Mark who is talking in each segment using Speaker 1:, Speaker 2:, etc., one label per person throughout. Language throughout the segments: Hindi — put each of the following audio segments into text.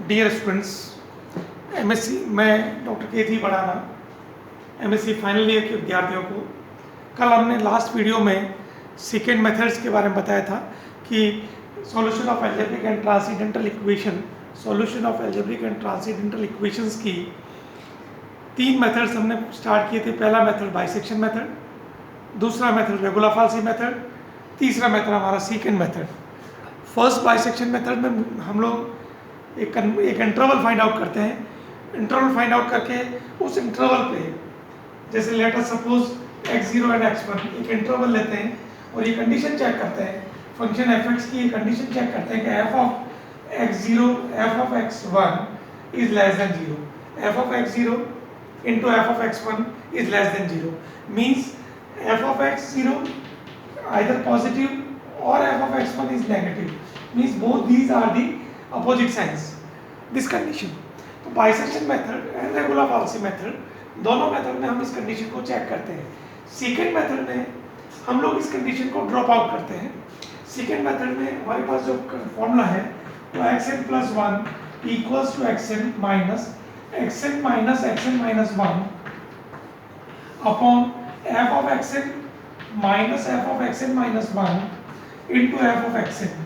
Speaker 1: डियर स्टूडेंट्स, एमएससी मैं डॉक्टर केथी बढ़ाना एमएससी फाइनल ईयर के विद्यार्थियों को कल हमने लास्ट वीडियो में सेकेंड मेथड्स के बारे में बताया था कि solution of algebraic and transcendental equations की तीन मेथड्स हमने स्टार्ट किए थे। पहला मेथड बाइसेक्शन मेथड, दूसरा मेथड रेगुलर फाल्सी मेथड, तीसरा मेथड हमारा second method. First bisection method में हम लोग एक इंटरवल फाइंड आउट करते हैं। इंटरवल फाइंड आउट करके उस इंटरवल पे, जैसे let us suppose x0 and x1 एक इंटरवल लेते हैं और ये कंडीशन चेक करते हैं, फंक्शन fx की कंडीशन चेक करते हैं कि f of x0 f of x1 is less than 0, f of x0 into f of x1 is less than 0, means f of x0 either positive or f of x1 is negative, means both these are the opposite signs, this condition. तो bisection method and regular falsi method दोनों मेथड में हम इस कंडीशन को चेक करते हैं। सेकेंड मेथड में हम लोग इस कंडीशन को ड्रॉप आउट करते हैं। सेकेंड मेथड में हमारे पास जो फॉर्मूला है तो xn plus 1 equals to xn minus xn minus 1 upon f of xn minus f of xn minus 1 into f of xn,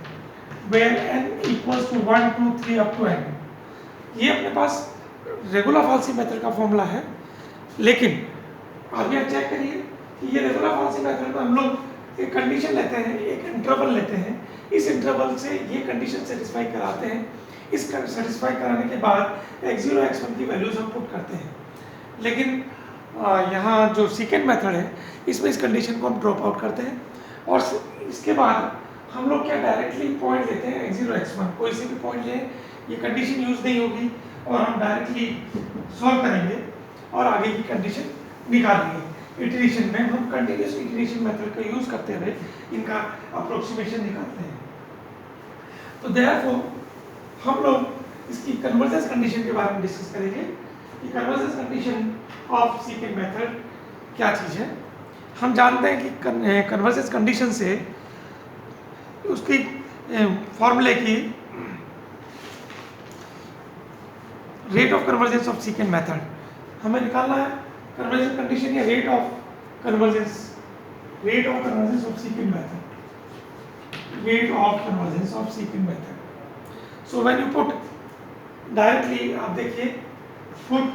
Speaker 1: where n equals to 1 2 3 up to n। ये अपने पास रेगुलर फाल्सी मेथड का फॉर्मूला है, लेकिन आप यहाँ चेक करिए कि ये रेगुलर फाल्सी मेथड में हम लोग एक कंडीशन लेते हैं, एक इंटरवल लेते हैं, इस इंटरवल से ये कंडीशन सेटिस्फाई कराते हैं। इस सेटिस्फाई कराने के बाद x0 x1 की वैल्यूज हम पुट करते हैं। लेकिन यहाँ जो सेकेंड मेथड है इसमें इस कंडीशन को हम ड्रॉप आउट करते हैं और इसके बाद हम लोग क्या डायरेक्टली पॉइंट लेते हैं x0 x1, कोई से भी पॉइंट लें, ये कंडीशन यूज नहीं होगी और हम डायरेक्टली सॉल्व करेंगे और आगे की कंडीशन निकालेंगे। इटरेशन में हम कंटिन्यूस इटरेशन मेथड का यूज करते हुए इनका अप्रोक्सीमेशन निकालते हैं। तो देयरफॉर हम लोग इसकी कन्वर्जेंस कंडीशन के बारे में डिस्कस करेंगे कि convergence condition of second method क्या चीज़ है। हम जानते हैं कि कन्वर्जेंस कंडीशन से उसकी फॉर्मूले की rate of convergence of second method हमें निकालना है। कन्वर्जेंस कंडीशन या rate of convergence of second method, rate of convergence of second method. So when you put directly, आप देखिए, put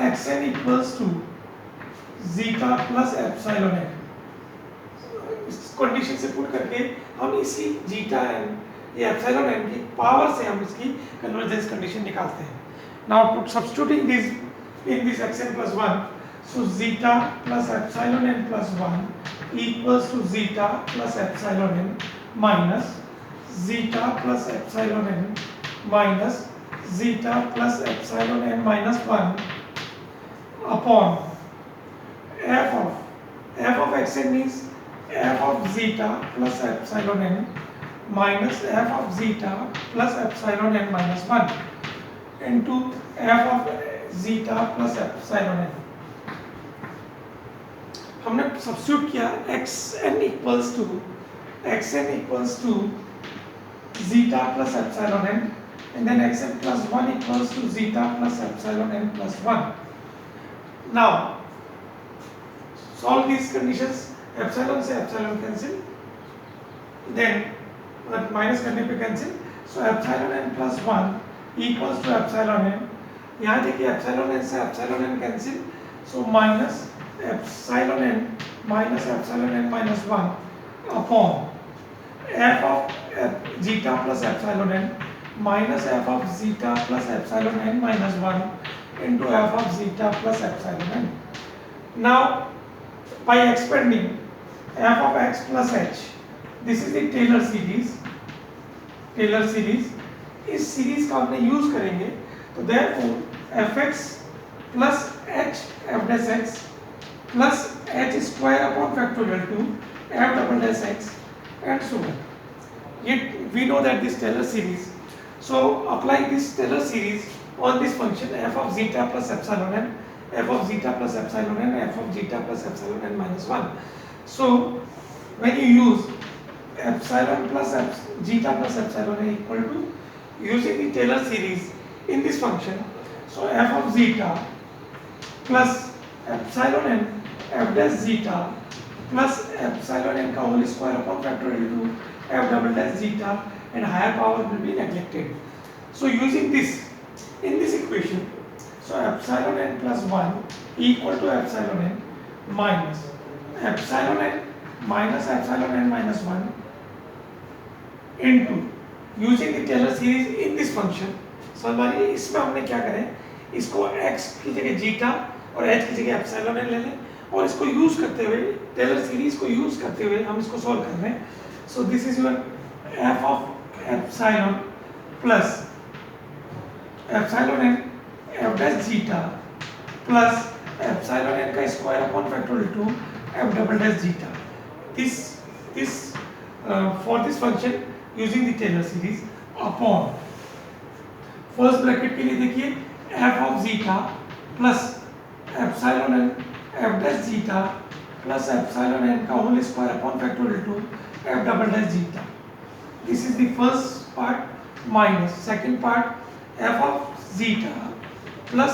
Speaker 1: xn equals to zeta plus epsilon n, इस कंडीशन से पुट करके हम इसी जीटा एन या एप्सिलॉन n की पावर से हम इसकी कन्वर्जेंस कंडीशन निकालते हैं। Now put substituting this in this xn plus 1, so zeta plus epsilon n plus 1 equals to zeta plus epsilon n minus zeta plus epsilon n minus zeta plus epsilon n minus 1 upon f of xn means f of zeta plus epsilon n minus f of zeta plus epsilon n minus 1 into f of zeta plus epsilon n। हमने सब्स्टिट्यूट किया xn equals to zeta plus epsilon n and then xn plus 1 equals to zeta plus epsilon n plus 1। now solve these conditions, epsilon से epsilon cancel, then माइनस करने पे cancel, so epsilon n plus 1 equals to epsilon n। यहाँ देखिए एप्सिलॉन n से epsilon n cancel, so minus epsilon n minus epsilon n minus 1 upon f of zeta plus epsilon n minus f of zeta plus epsilon n minus 1 into f of zeta plus epsilon n। Now by expanding f of x plus h, this is the Taylor series. इस सीरीज का हमने यूज करेंगे, तो therefore fx plus h f dash x plus h square upon factorial 2 f double dash x and so on. Yet we know that this Taylor series, so apply this Taylor series on this function f of zeta plus epsilon n, f of zeta plus epsilon n, f of zeta plus epsilon n minus 1. So when you use epsilon plus zeta plus epsilon n equal to using the Taylor series in this function, so f of zeta plus epsilon n f dash zeta plus epsilon n का whole square upon factorial to f double dash zeta and higher power will be neglected. So using this in this equation, so epsilon n plus 1 equal to epsilon n minus epsilon n minus epsilon n minus 1 into using the Taylor series in this function. So हमारे इसमें हमने क्या करें, इसको x की जगह जीटा और h की जगह एप्सिलॉन ले लें और इसको यूज करते हुए टेलर सीरीज को यूज करते हुए हम इसको सॉल्व कर रहे हैं. So this is your f of epsilon plus epsilon n f dash zeta plus epsilon n का square upon factorial two f double dash zeta. this for this function using the Taylor series upon first bracket के लिए देखिए f of zeta plus epsilon n f dash zeta plus epsilon n का whole square upon factorial two f double dash zeta. This is the first part minus second part f of zeta plus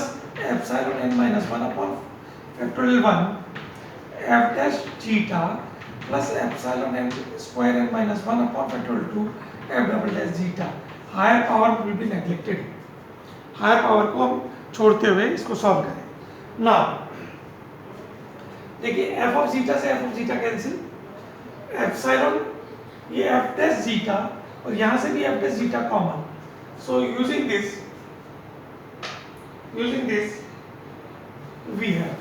Speaker 1: epsilon n minus 1 upon factorial 1 f dash zeta plus epsilon n square n minus 1 upon factorial two f double dash zeta. Higher power will be neglected. Higher power को हम छोड़ते हुए इसको सॉल्व करें. नाउ देखिए f ऑफ जीटा से f of zeta cancel, epsilon ये f डैश जीटा और यहां से भी f dash zeta common. So using this we have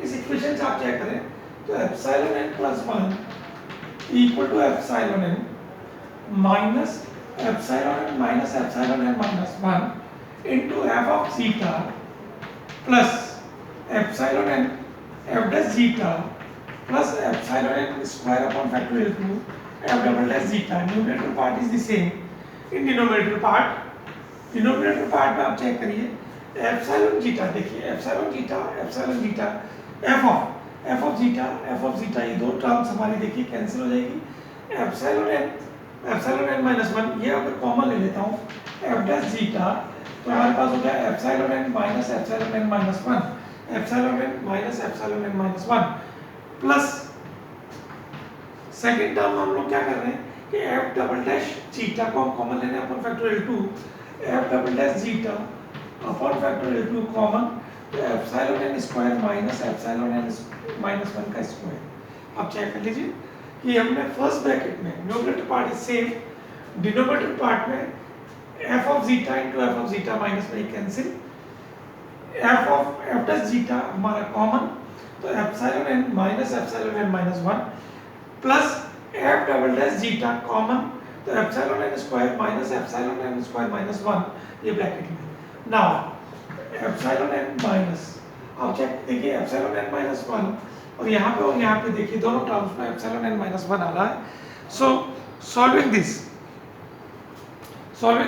Speaker 1: इस इक्वेशन से आप चेक करें तो epsilon n plus 1 equal to epsilon n minus epsilon n minus epsilon n minus 1 into f of zeta plus epsilon n f dash zeta plus epsilon n square upon factorial two f double dash zeta. Numerator part is the same. In denominator part में आप चेक करिए एप्सिलॉन जीटा, देखिए epsilon zeta f of zeta ये दो टर्म्स हमारी देखिए कैंसिल हो जाएगी. एप्सिलॉन n माइनस 1 ये अगर कॉमन ले लेता हूँ f डैश जीटा तो हमारे पास हो गया epsilon n minus epsilon n minus 1 epsilon n minus epsilon n minus 1 plus second term हम लोग क्या कर रहे हैं कि f डबल डैश जीटा को हम कॉमन लेने upon factorial 2 f double dash zeta upon factorial 2 common तो epsilon n square minus epsilon n minus 1 का स्क्वायर. आप चेक कर लीजिए कि हमने फर्स्ट ब्रैकेट में numerator part is same, denominator part में f of zeta into f of zeta minus में cancel, f of f dash zeta हमारा कॉमन तो epsilon n minus epsilon n minus 1 plus f double dash zeta common तो epsilon n square minus epsilon n square minus 1 ये ब्रैकेट में. नाउ एप्सिलॉन n माइनस आप चेक देखिए एप्सिलॉन n माइनस 1 और यहाँ पे देखिए दोनों टर्म्स में एप्सिलॉन n माइनस 1 आ रहा है. सो सॉल्विंग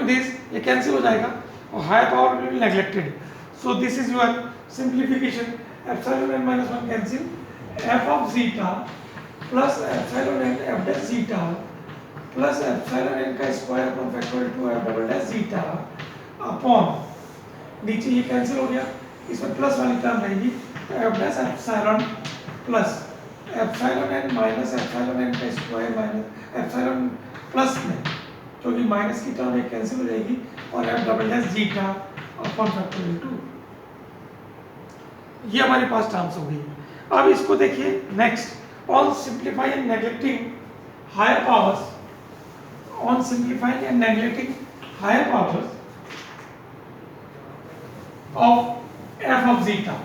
Speaker 1: दिस ये कैंसिल हो जाएगा और higher power will be neglected. So this is your simplification. Epsilon n minus 1 cancel, f of zeta plus epsilon n f dash zeta plus epsilon n का square upon factorial 2 f double dash zeta upon नीचे ये कैंसिल हो गया, इसमें प्लस वाली टर्म रहेगी तो f dash epsilon plus epsilon n minus epsilon n का स्क्वायर माइनस एप्सिलॉन प्लस में क्योंकि माइनस की टर्म एक कैंसिल हो जाएगी और f double dash zeta upon factorial 2. ये हमारे पास टर्म्स हो गई. अब इसको देखिए next on simplify and neglecting higher powers, on simplifying and neglecting higher powers of f of zeta.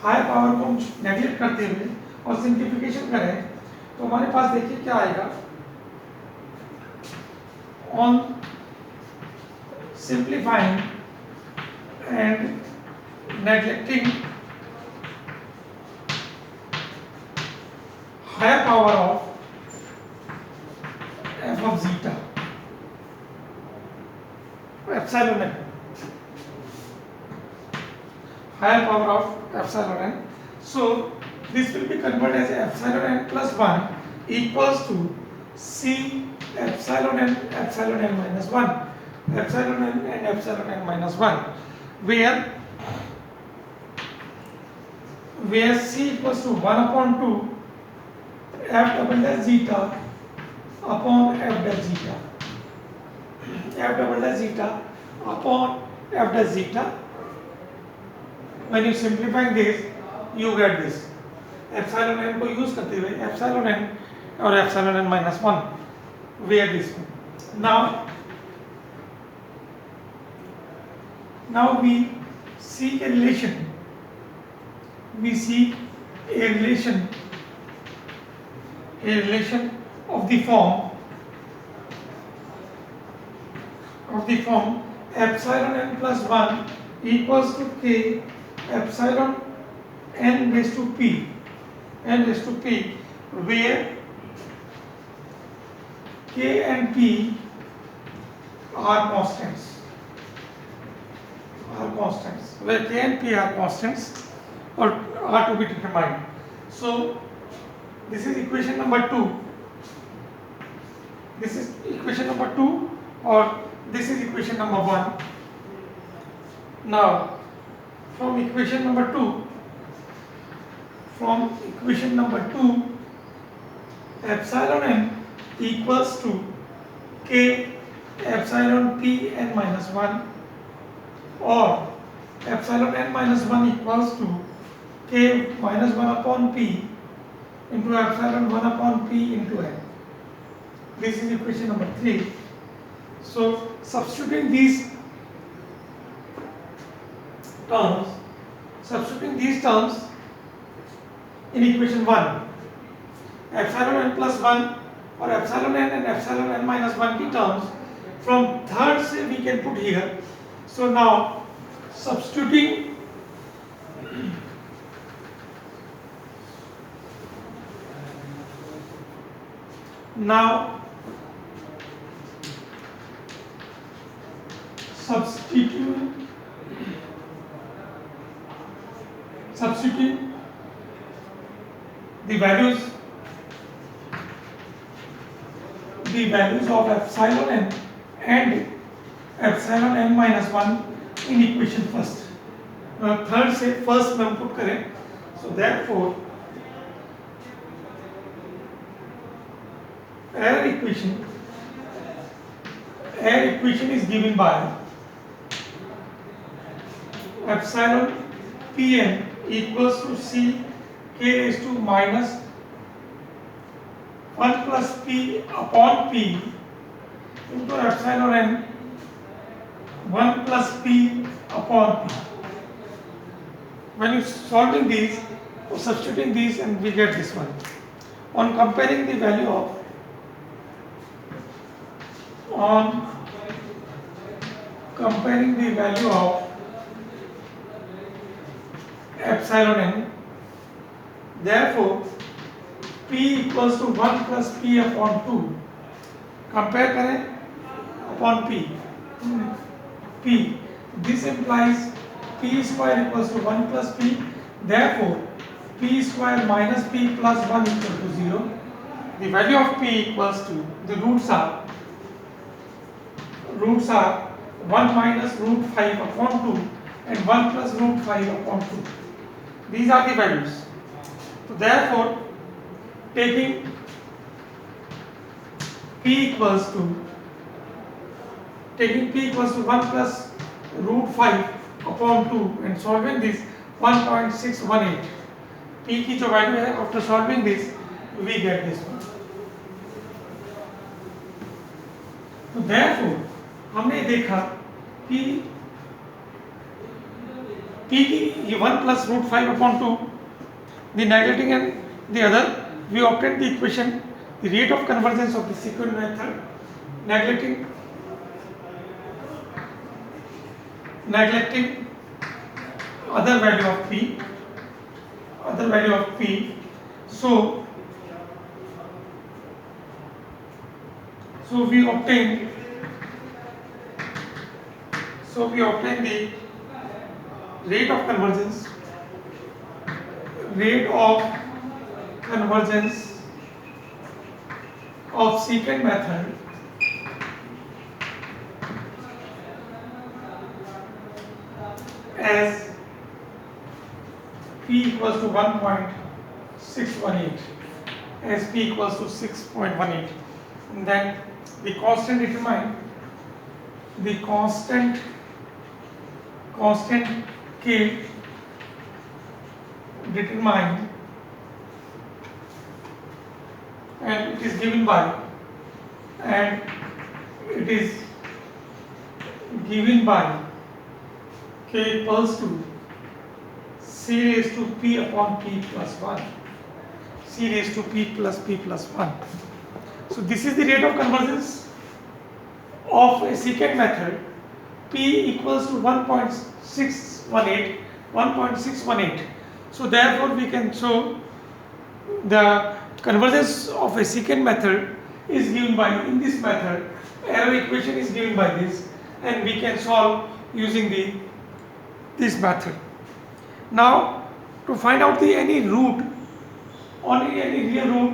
Speaker 1: Higher power को हम नेगलेक्ट करते हुए और सिंप्लीफिकेशन करें तो हमारे पास देखिए क्या आएगा. On simplifying and neglecting higher power of f of zeta epsilon n, higher power of epsilon n So this will be converted as epsilon n plus 1 equals to C epsilon n minus 1, epsilon n and epsilon n minus 1, where C equals to 1 upon 2 f double dash zeta upon f dash zeta, f double dash zeta upon f dash zeta. When you simplifying this, you get this epsilon n को यूज करते हुए epsilon n और epsilon n minus 1, where this one. Now we seek a relation. We seek a relation of the form epsilon n plus 1 equals to k epsilon n raised to p, where k and p are constants, where k and p are constants or are to be determined. So this is equation number 2. This is equation number 2 or this is equation number 1. Now from equation number 2, epsilon n equals to k epsilon p n minus 1, or epsilon n minus 1 equals to k minus 1 upon p into epsilon 1 upon p into n. This is equation number 3. So substituting these terms in equation 1, epsilon n plus 1 or epsilon n and epsilon n minus 1 की terms from third से we can put here. So now substituting substituting the values of epsilon n and epsilon n minus 1 in equation first. Now third से first में हम put करें. So therefore air equation is given by epsilon Pn equals to C k raised to minus 1 plus P upon P into epsilon n 1 plus P upon P. When you solving these or substituting these, and we get this one. On comparing the value of epsilon n, therefore P equals to 1 plus P upon 2. Compare करें upon P. This implies P square equals to 1 plus P. Therefore P square minus P plus 1 equal to 0. The value of P equals to, the roots are 1 minus root 5 upon 2 and 1 plus root 5 upon 2. These are the values. So therefore taking P equals to 1 plus root 5 upon 2 and solving this 1.618. P की जो value है, after solving this we get this one. So therefore हमने देखा कि P की 1 plus root 5 upon 2, the neglecting and the other, we obtained the equation, the rate of convergence of the sequent method, neglecting other value of P. So we obtain the rate of convergence rate of convergence of secant method as p equals to 1.618, as p equals to 6.18, and then the constant determined, the constant k determined, and it is given by, k equals to c raised to p upon p plus 1, c raised to p plus 1. So this is the rate of convergence of a secant method. P equals to 1.618. So therefore we can show the convergence of a secant method is given by, in this method, arrow equation is given by this, and we can solve using this method. Now to find out any root or any real root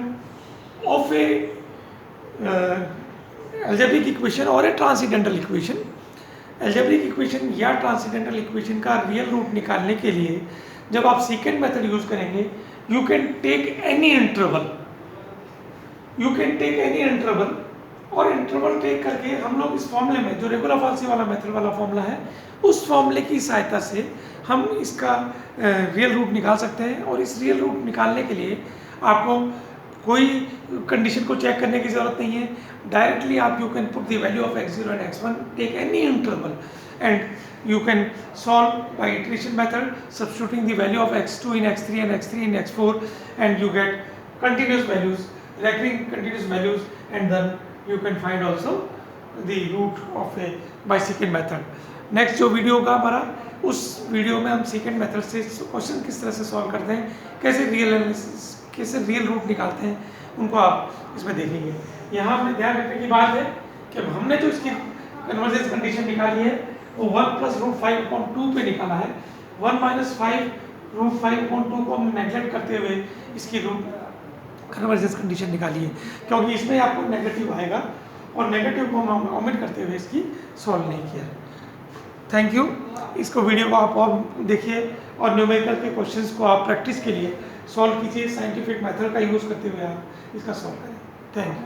Speaker 1: of a algebraic equation or a transcendental equation, algebraic equation या ट्रांसेंडेंटल इक्वेशन का रियल रूट निकालने के लिए जब आप सेकेंड मेथड यूज करेंगे, you can take any interval, और इंटरवल टेक करके हम लोग इस फॉर्मूले में, जो रेगुलर फॉल्सी वाला मेथड वाला फॉर्मूला है, उस फॉर्मूले की सहायता से हम इसका रियल रूट निकाल सकते हैं। और इस रियल रूट निकालने के लिए आपको कोई कंडीशन को चेक करने की ज़रूरत नहीं है, डायरेक्टली आप you can put the value of x0 and x1, take any interval and you can solve by iteration method, substituting the value of x2 in x3 and x3 in x4, and you get continuous values, recurring continuous values, and then you can find also the root of a by secant method. Next जो वीडियो होगा हमारा, उस वीडियो में हम सेकेंड मेथड से क्वेश्चन किस तरह से सॉल्व करते हैं, कैसे रियल रूट निकालते हैं, उनको आप इसमें देखेंगे। यहाँ हमें ध्यान रखने की बात है कि हमने जो इसकी कन्वर्जेंस कंडीशन निकाली है वो 1 + √5/2 पे निकाला है। 1 - 5 √5/2 को हम नेगलेक्ट करते हुए इसकी रूट कन्वर्जेंस कंडीशन निकाली है, क्योंकि इसमें आपको नेगेटिव आएगा और नेगेटिव को हम ओमिट करते हुए इसकी सॉल्व नहीं किया। Thank you. इसको वीडियो को आप और देखिए और न्यूमेरिकल के क्वेश्चंस को आप प्रैक्टिस के लिए सॉल्व कीजिए, साइंटिफिक मेथड का यूज़ करते हुए आप इसका सॉल्व करें। Thank you.